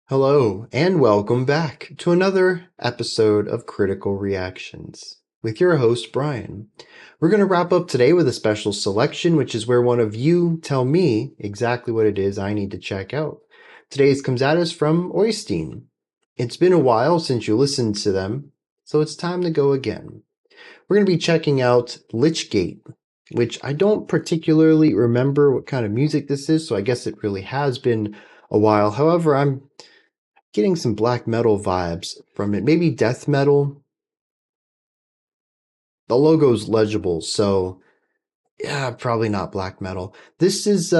Hello, and welcome back to another episode of Critical Reactions with your host, Bryan. We're going to wrap up today with a special selection, which is where one of you tell me exactly what it is I need to check out. Today's comes at us from Oystein. It's been a while since you listened to them, so it's time to go again. We're going to be checking out Lychgate, which I don't particularly remember what kind of music this is, so I guess it really has been a while. However, I'm getting some black metal vibes from it. Maybe death metal. The logo's legible, so yeah, probably not black metal. This is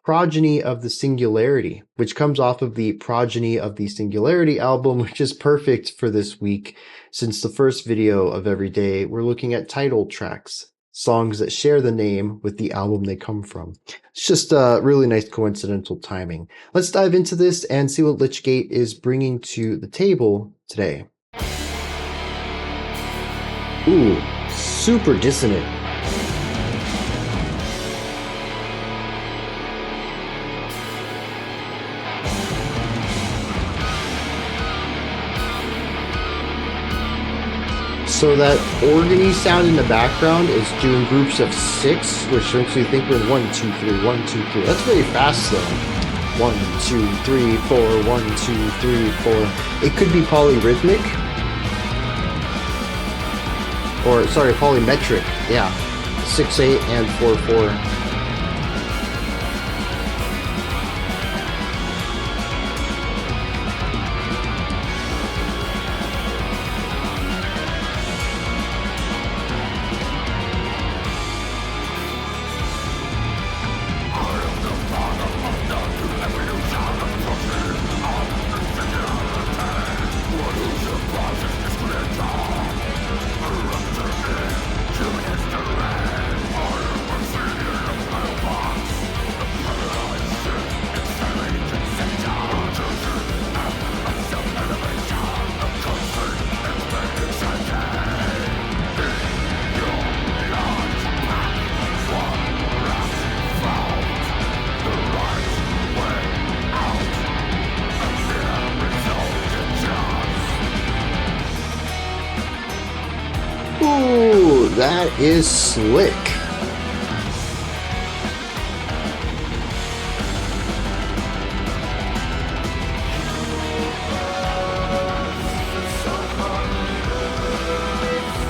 Progeny of the Singularity, which comes off of the Progeny of the Singularity album, which is perfect for this week, since the first video of every day, we're looking at title tracks, songs that share the name with the album they come from. It's just really nice coincidental timing. Let's dive into this and see what Lychgate is bringing to the table today. Ooh, super dissonant. So that organy sound in the background is doing groups of 6, which makes me think we're 1, 2, 3, 1, 2, 3. That's very fast though. 1, 2, 3, 4, 1, 2, 3, 4. It could be polyrhythmic. Or, sorry, polymetric. Yeah. 6, 8, and 4, 4. Ooh, that is slick.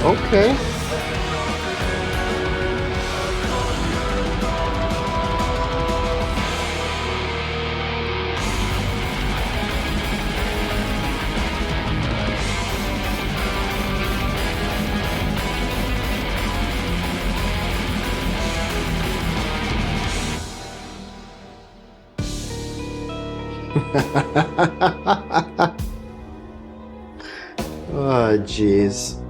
Okay. Oh, jeez.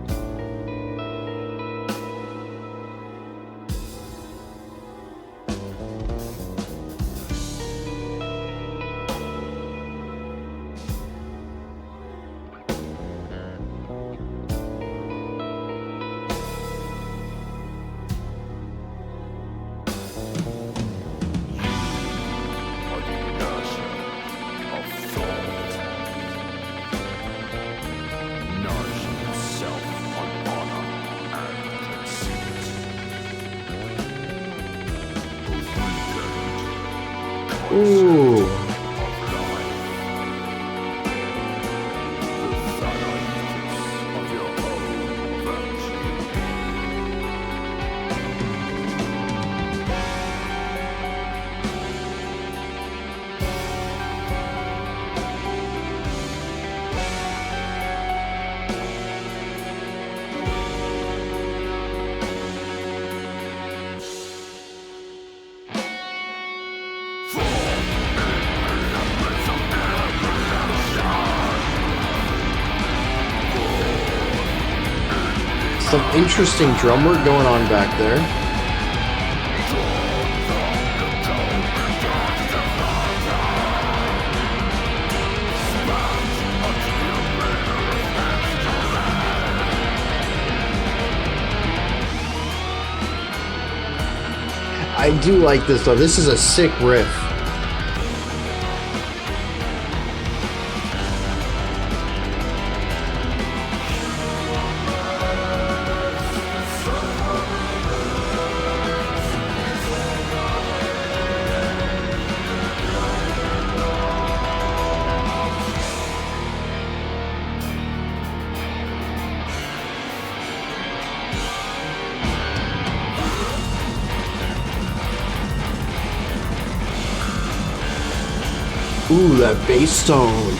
Ooh. Some interesting drum work going on back there. I do like this though. This is a sick riff. Ooh, that bass tone.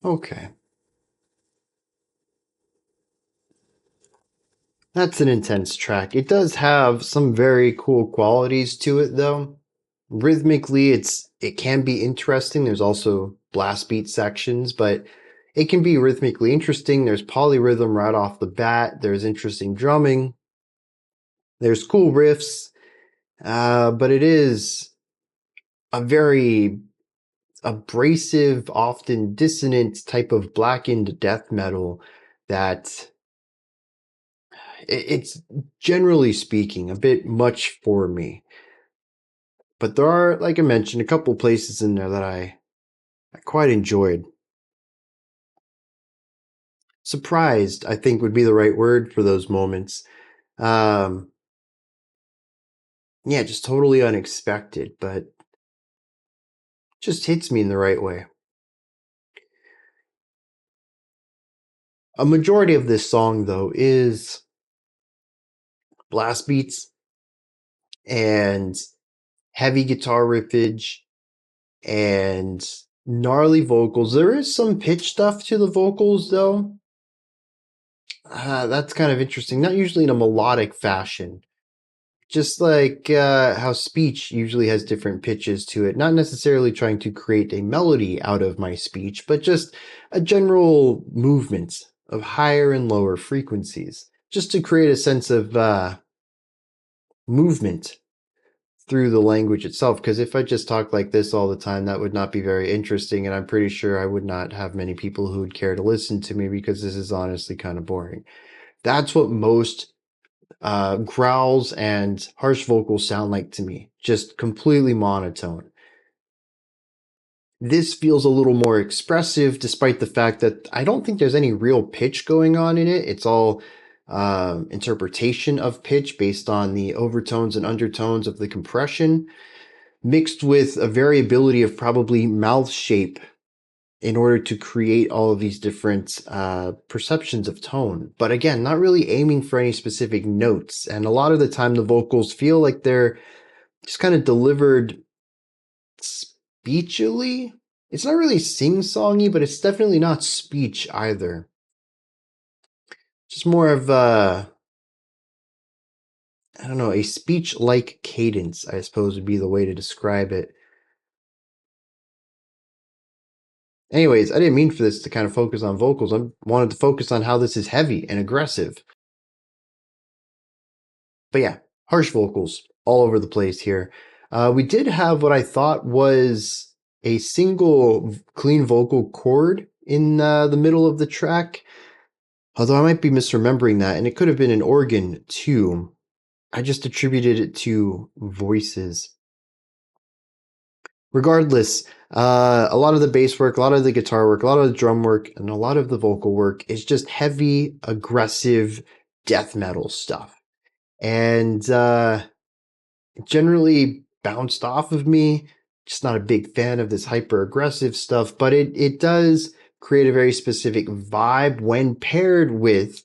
Okay. That's an intense track. It does have some very cool qualities to it though. Rhythmically, it can be interesting. There's also blast beat sections, but it can be rhythmically interesting. There's polyrhythm right off the bat. There's interesting drumming. There's cool riffs. But it is a very abrasive, often dissonant type of blackened death metal that it's generally speaking a bit much for me. But there are, like I mentioned, a couple places in there that I quite enjoyed. Surprised, I think, would be the right word for those moments. Um, yeah, just totally unexpected, but just hits me in the right way. A majority of this song, though, is blast beats and heavy guitar riffage and gnarly vocals. There is some pitch stuff to the vocals, though. That's kind of interesting. Not usually in a melodic fashion. Just like how speech usually has different pitches to it. Not necessarily trying to create a melody out of my speech, but just a general movement of higher and lower frequencies. Just to create a sense of movement through the language itself. Because if I just talked like this all the time, that would not be very interesting. And I'm pretty sure I would not have many people who would care to listen to me because this is honestly kind of boring. That's what most growls and harsh vocals sound like to me. Just completely monotone. This feels a little more expressive, despite the fact that I don't think there's any real pitch going on in it. It's all interpretation of pitch based on the overtones and undertones of the compression, mixed with a variability of probably mouth shape in order to create all of these different perceptions of tone. But again, not really aiming for any specific notes. And a lot of the time, the vocals feel like they're just kind of delivered speechily. It's not really sing-songy, but it's definitely not speech either. Just more of I don't know, a speech-like cadence, I suppose would be the way to describe it. Anyways, I didn't mean for this to kind of focus on vocals. I wanted to focus on how this is heavy and aggressive. But yeah, harsh vocals all over the place here. We did have what I thought was a single clean vocal chord in the middle of the track. Although I might be misremembering that, and it could have been an organ too. I just attributed it to voices. Regardless, a lot of the bass work, a lot of the guitar work, a lot of the drum work, and a lot of the vocal work is just heavy, aggressive death metal stuff. And generally bounced off of me. Just not a big fan of this hyper aggressive stuff, but it does create a very specific vibe when paired with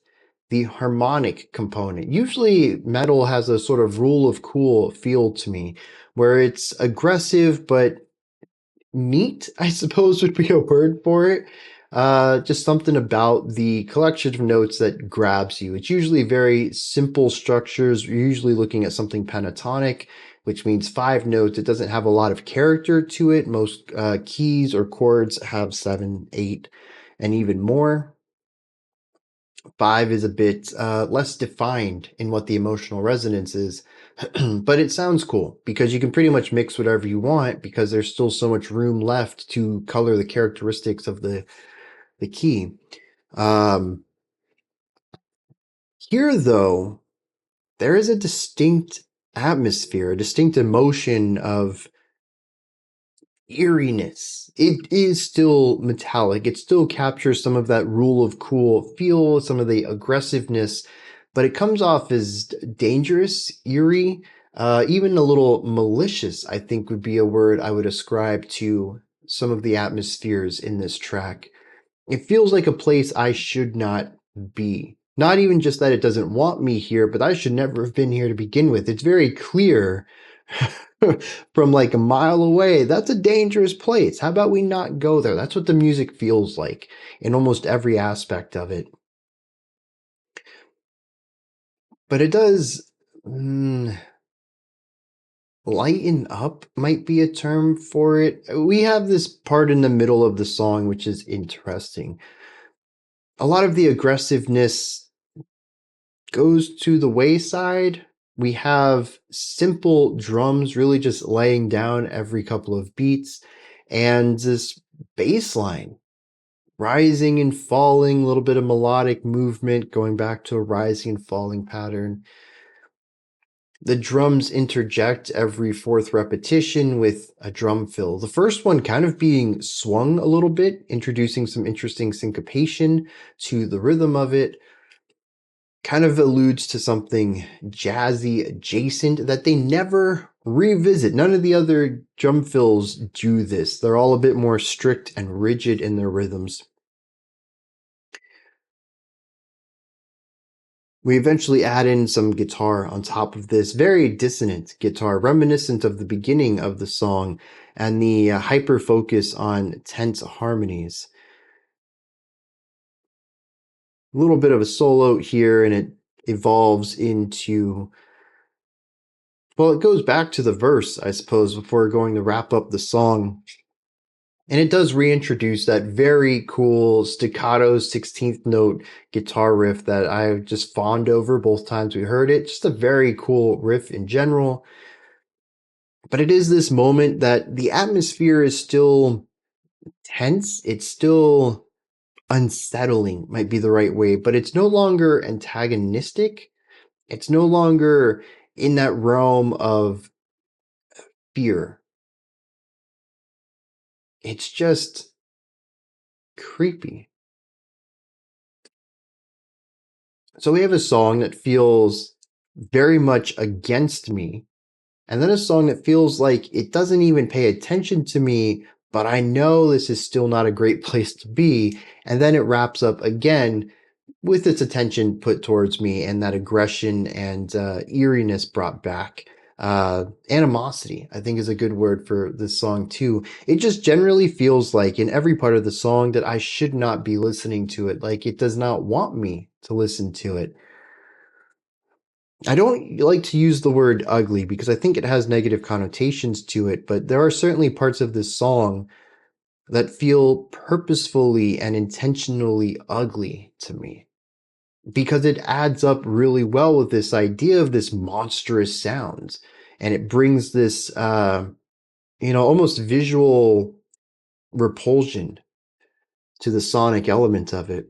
the harmonic component. Usually metal has a sort of rule of cool feel to me, where it's aggressive, but neat, I suppose would be a word for it. Just something about the collection of notes that grabs you. It's usually very simple structures. You're usually looking at something pentatonic, which means 5 notes. It doesn't have a lot of character to it. Most keys or chords have 7, 8, and even more. 5 is a bit less defined in what the emotional resonance is, but it sounds cool because you can pretty much mix whatever you want because there's still so much room left to color the characteristics of the key. Um, Here, though, there is a distinct atmosphere, a distinct emotion of eeriness. It is still metallic. It still captures some of that rule of cool feel, some of the aggressiveness, but it comes off as dangerous, eerie, even a little malicious, I think would be a word I would ascribe to some of the atmospheres in this track. It feels like a place I should not be. Not even just that it doesn't want me here, but I should never have been here to begin with. It's very clear from like a mile away. That's a dangerous place. How about we not go there? That's what the music feels like in almost every aspect of it. But it does lighten up, might be a term for it. We have this part in the middle of the song, which is interesting. A lot of the aggressiveness goes to the wayside. We have simple drums really just laying down every couple of beats, and this bass line rising and falling, a little bit of melodic movement going back to a rising and falling pattern. The drums interject every fourth repetition with a drum fill. The first one kind of being swung a little bit, introducing some interesting syncopation to the rhythm of it, kind of alludes to something jazzy adjacent that they never revisit. None of the other drum fills do this. They're all a bit more strict and rigid in their rhythms. We eventually add in some guitar on top of this, very dissonant guitar, reminiscent of the beginning of the song and the hyper focus on tense harmonies. A little bit of a solo here, and it evolves into, well, it goes back to the verse, I suppose, before going to wrap up the song. And it does reintroduce that very cool staccato 16th note guitar riff that I just fawned over both times we heard it. Just a very cool riff in general. But it is this moment that the atmosphere is still tense. It's still unsettling, might be the right way, but it's no longer antagonistic. It's no longer in that realm of fear. It's just creepy. So we have a song that feels very much against me, and then a song that feels like it doesn't even pay attention to me, but I know this is still not a great place to be. And then it wraps up again with its attention put towards me and that aggression and eeriness brought back. Animosity, I think, is a good word for this song too. It just generally feels like in every part of the song that I should not be listening to it. Like it does not want me to listen to it. I don't like to use the word ugly because I think it has negative connotations to it, but there are certainly parts of this song that feel purposefully and intentionally ugly to me because it adds up really well with this idea of this monstrous sounds, and it brings this almost visual repulsion to the sonic element of it.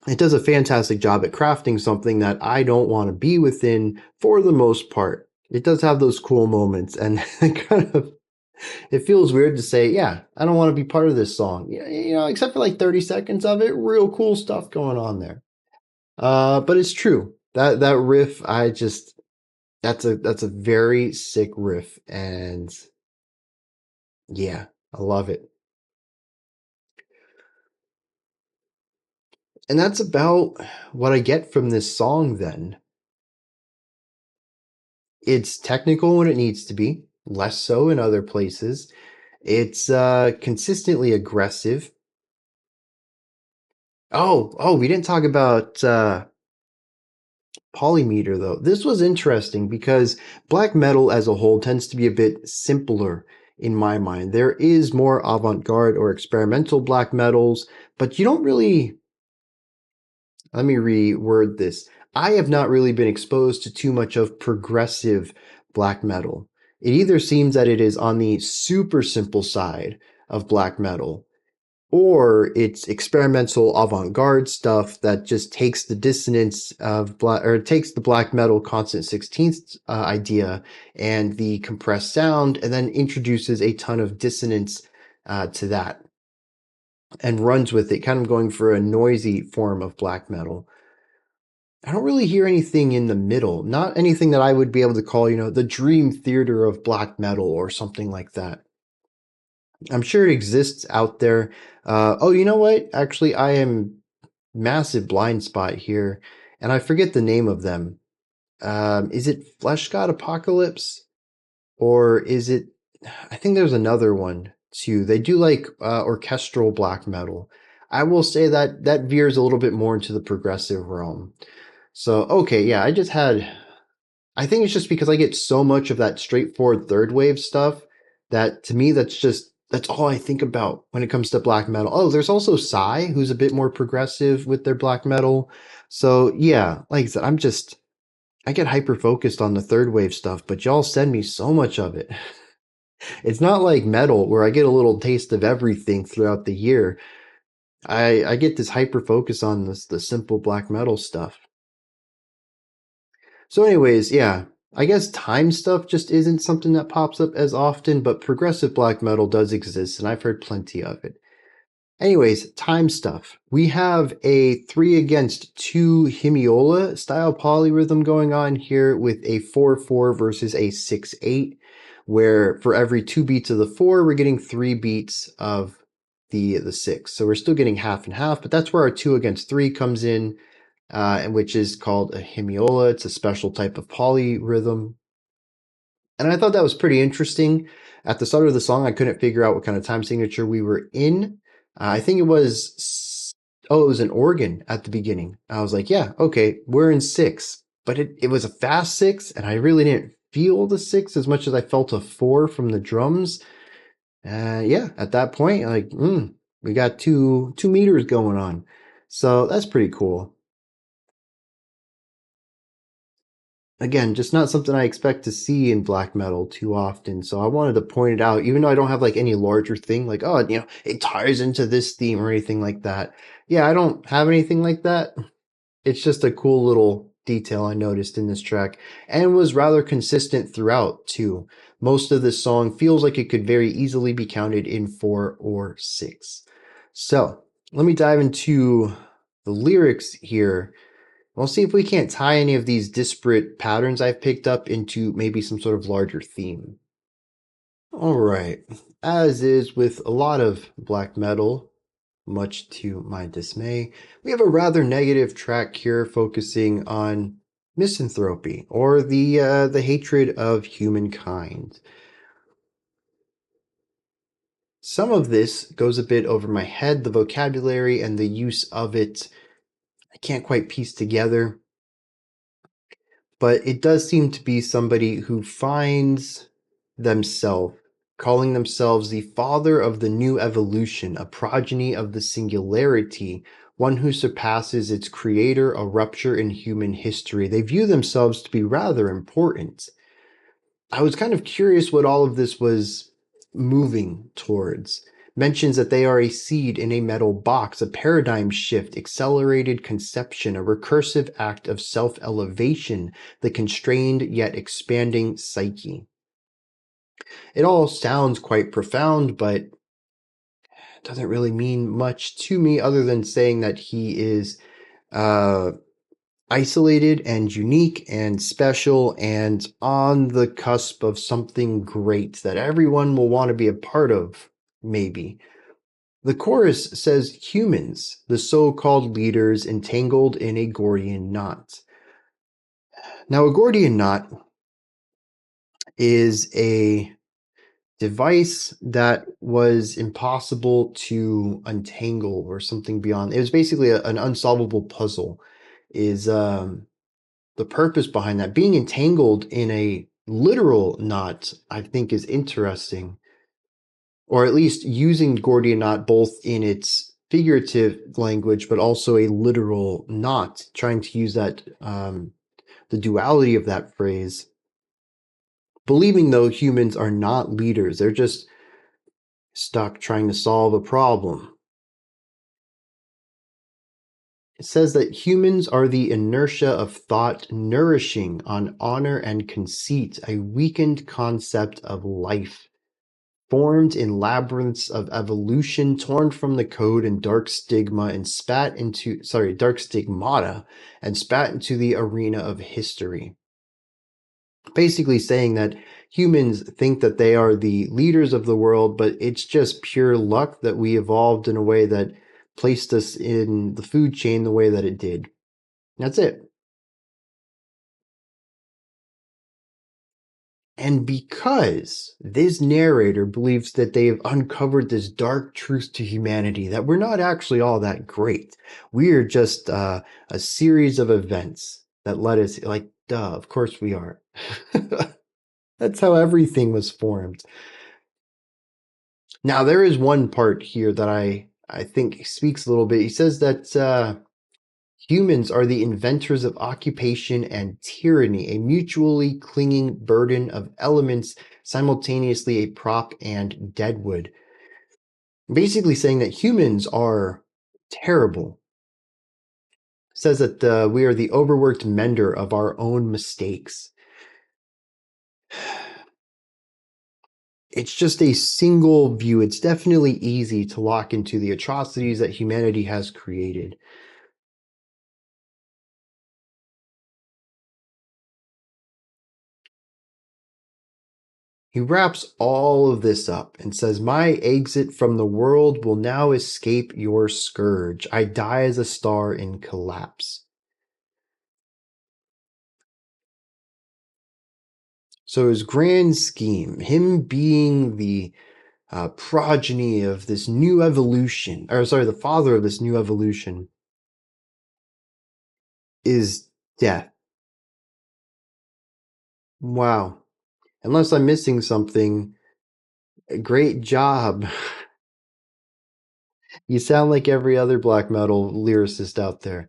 It does a fantastic job at crafting something that I don't want to be within for the most part. It does have those cool moments, and it feels weird to say, yeah, I don't want to be part of this song. Except for like 30 seconds of it, real cool stuff going on there. But it's true. That riff, that's a very sick riff, and yeah, I love it. And that's about what I get from this song then. It's technical when it needs to be, less so in other places. It's consistently aggressive. We didn't talk about polymeter though. This was interesting because black metal as a whole tends to be a bit simpler in my mind. There is more avant-garde or experimental black metals, but you don't really, let me reword this. I have not really been exposed to too much of progressive black metal. It either seems that it is on the super simple side of black metal, or it's experimental avant-garde stuff that just takes the dissonance of black, or takes the black metal constant 16th idea and the compressed sound, and then introduces a ton of dissonance to that and runs with it, kind of going for a noisy form of black metal. I don't really hear anything in the middle, not anything that I would be able to call, the dream theater of black metal or something like that. I'm sure it exists out there. You know what? Actually, I am massive blind spot here, and I forget the name of them. Is it Flesh God Apocalypse, or is it? I think there's another one too. They do like orchestral black metal. I will say that that veers a little bit more into the progressive realm. So okay, yeah, I think it's just because I get so much of that straightforward third wave stuff that to me that's all I think about when it comes to black metal. Oh, there's also Psy, who's a bit more progressive with their black metal. So yeah, like I said, I get hyper focused on the third wave stuff, but y'all send me so much of it. It's not like metal where I get a little taste of everything throughout the year. I get this hyper focus on the simple black metal stuff. So, anyways, yeah, I guess time stuff just isn't something that pops up as often, but progressive black metal does exist, and I've heard plenty of it. Anyways, time stuff. We have a 3 against 2 hemiola style polyrhythm going on here with a 4/4 versus a 6/8, where for every 2 beats of the 4, we're getting 3 beats of the 6. So we're still getting half and half, but that's where our 2 against 3 comes in, and which is called a hemiola. It's a special type of polyrhythm. And I thought that was pretty interesting. At the start of the song, I couldn't figure out what kind of time signature we were in. I think it was, it was an organ at the beginning. I was like, yeah, okay, we're in 6. But it was a fast 6, and I really didn't feel the 6 as much as I felt a 4 from the drums. Yeah, at that point, like, we got two meters going on. So that's pretty cool. Again, just not something I expect to see in black metal too often. So I wanted to point it out, even though I don't have like any larger thing, like, oh, it ties into this theme or anything like that. Yeah, I don't have anything like that. It's just a cool little detail I noticed in this track and was rather consistent throughout too. Most of this song feels like it could very easily be counted in 4 or 6. So let me dive into the lyrics here. We'll see if we can't tie any of these disparate patterns I've picked up into maybe some sort of larger theme. All right. As is with a lot of black metal, much to my dismay, we have a rather negative track here focusing on misanthropy or the hatred of humankind. Some of this goes a bit over my head, the vocabulary and the use of it I can't quite piece together. But it does seem to be somebody who finds themselves calling themselves the father of the new evolution, a progeny of the singularity, one who surpasses its creator, a rupture in human history. They view themselves to be rather important. I was kind of curious what all of this was moving towards. Mentions that they are a seed in a metal box, a paradigm shift, accelerated conception, a recursive act of self elevation, the constrained yet expanding psyche. It all sounds quite profound, but doesn't really mean much to me other than saying that he is uh, isolated and unique and special and on the cusp of something great that everyone will want to be a part of, maybe. The chorus says humans, the so-called leaders entangled in a Gordian knot. Now, a Gordian knot is a device that was impossible to untangle or something beyond. It was basically an unsolvable puzzle. Is the purpose behind that? Being entangled in a literal knot, I think, is interesting, or at least using Gordian knot both in its figurative language, but also a literal knot, trying to use that, the duality of that phrase. Believing, though, humans are not leaders, they're just stuck trying to solve a problem. It says that humans are the inertia of thought nourishing on honor and conceit, a weakened concept of life, formed in labyrinths of evolution, torn from the code and dark stigmata and spat into the arena of history. Basically saying that humans think that they are the leaders of the world, but it's just pure luck that we evolved in a way that placed us in the food chain the way that it did. That's it. And because this narrator believes that they have uncovered this dark truth to humanity, that we're not actually all that great, we are just a series of events that led us, like, duh, of course we are. That's how everything was formed. Now, there is one part here that I think speaks a little bit. He says that humans are the inventors of occupation and tyranny, a mutually clinging burden of elements, simultaneously a prop and deadwood. Basically saying that humans are terrible. Says that we are the overworked mender of our own mistakes. It's just a single view. It's definitely easy to lock into the atrocities that humanity has created. He wraps all of this up and says, "My exit from the world will now escape your scourge. I die as a star in collapse." So his grand scheme, him being the progeny of this new evolution, or sorry, the father of this new evolution, is death. Wow. Unless I'm missing something, great job. You sound like every other black metal lyricist out there.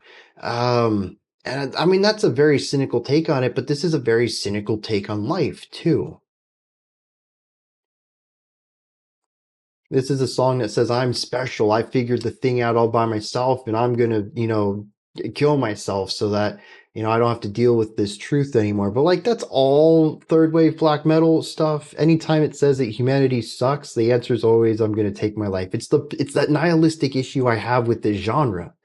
And I mean, that's a very cynical take on it, but this is a very cynical take on life, too. This is a song that says, I'm special. I figured the thing out all by myself, and I'm going to, kill myself so that, I don't have to deal with this truth anymore. But like, that's all third wave black metal stuff. Anytime it says that humanity sucks, the answer is always, I'm going to take my life. It's that nihilistic issue I have with this genre.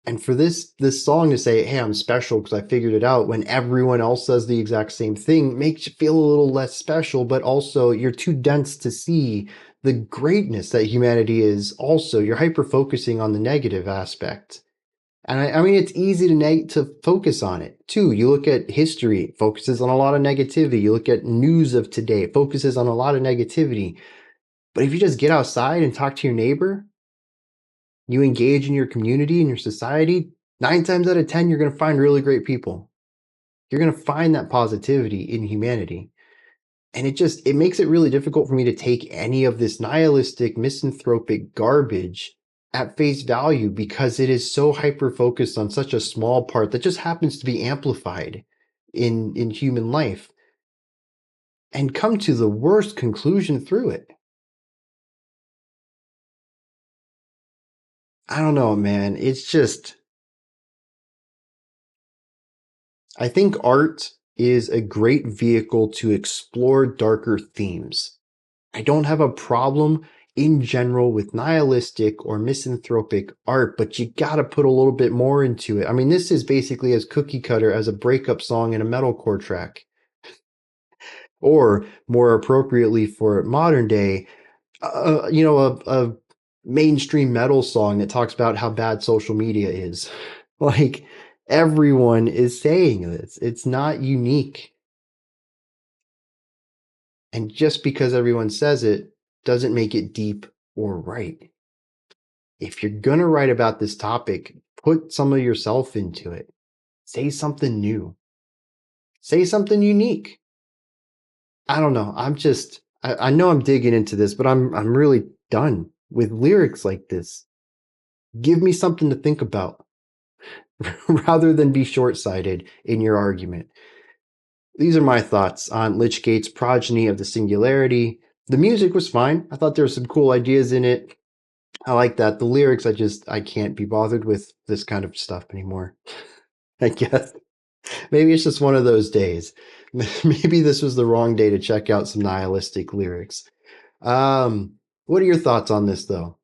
And for this song to say, "Hey, I'm special because I figured it out," when everyone else says the exact same thing, makes you feel a little less special, but also you're too dense to see the greatness that humanity is. Also, you're hyper focusing on the negative aspect. And I mean, it's easy to focus on it too. You look at history, it focuses on a lot of negativity. You look at news of today, it focuses on a lot of negativity. But if you just get outside and talk to your neighbor, you engage in your community and your society, 9 times out of 10, you're going to find really great people. You're going to find that positivity in humanity. And it makes it really difficult for me to take any of this nihilistic, misanthropic garbage at face value because it is so hyper focused on such a small part that just happens to be amplified in human life and come to the worst conclusion through it. I don't know, man. It's just, I think art is a great vehicle to explore darker themes. I don't have a problem in general with nihilistic or misanthropic art, but you gotta put a little bit more into it. I mean, this is basically as cookie cutter as a breakup song in a metalcore track. Or more appropriately for modern day, a mainstream metal song that talks about how bad social media is. Like, everyone is saying this. It's not unique. And just because everyone says it doesn't make it deep or right. If you're going to write about this topic, put some of yourself into it. Say something new. Say something unique. I don't know. I know I'm digging into this, but I'm really done with lyrics like this. Give me something to think about rather than be short-sighted in your argument. These are my thoughts on Lychgate's Progeny of the Singularity. The music was fine. I thought there were some cool ideas in it. I like that. The lyrics, I can't be bothered with this kind of stuff anymore. I guess. Maybe it's just one of those days. Maybe this was the wrong day to check out some nihilistic lyrics. What are your thoughts on this, though?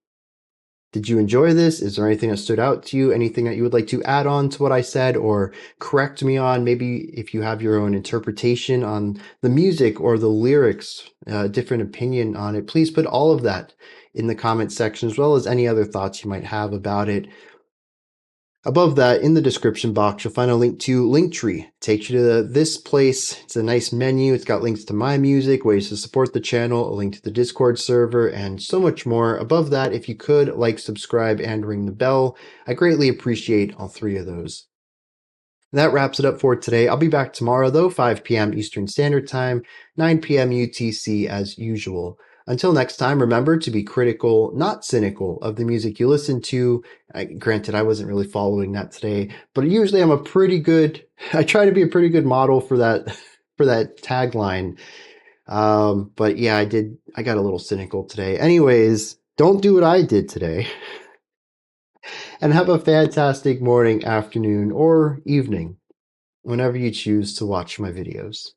Did you enjoy this? Is there anything that stood out to you? Anything that you would like to add on to what I said or correct me on? Maybe if you have your own interpretation on the music or the lyrics, different opinion on it, please put all of that in the comment section, as well as any other thoughts you might have about it. Above that, in the description box, you'll find a link to Linktree. It takes you to this place. It's a nice menu. It's got links to my music, ways to support the channel, a link to the Discord server, and so much more. Above that, if you could, like, subscribe, and ring the bell. I greatly appreciate all three of those. That wraps it up for today. I'll be back tomorrow, though, 5 p.m. Eastern Standard Time, 9 p.m. UTC as usual. Until next time, remember to be critical, not cynical, of the music you listen to. Granted, I wasn't really following that today, but usually I try to be a pretty good model for that, for that tagline. But yeah, I got a little cynical today. Anyways, don't do what I did today. And have a fantastic morning, afternoon, or evening whenever you choose to watch my videos.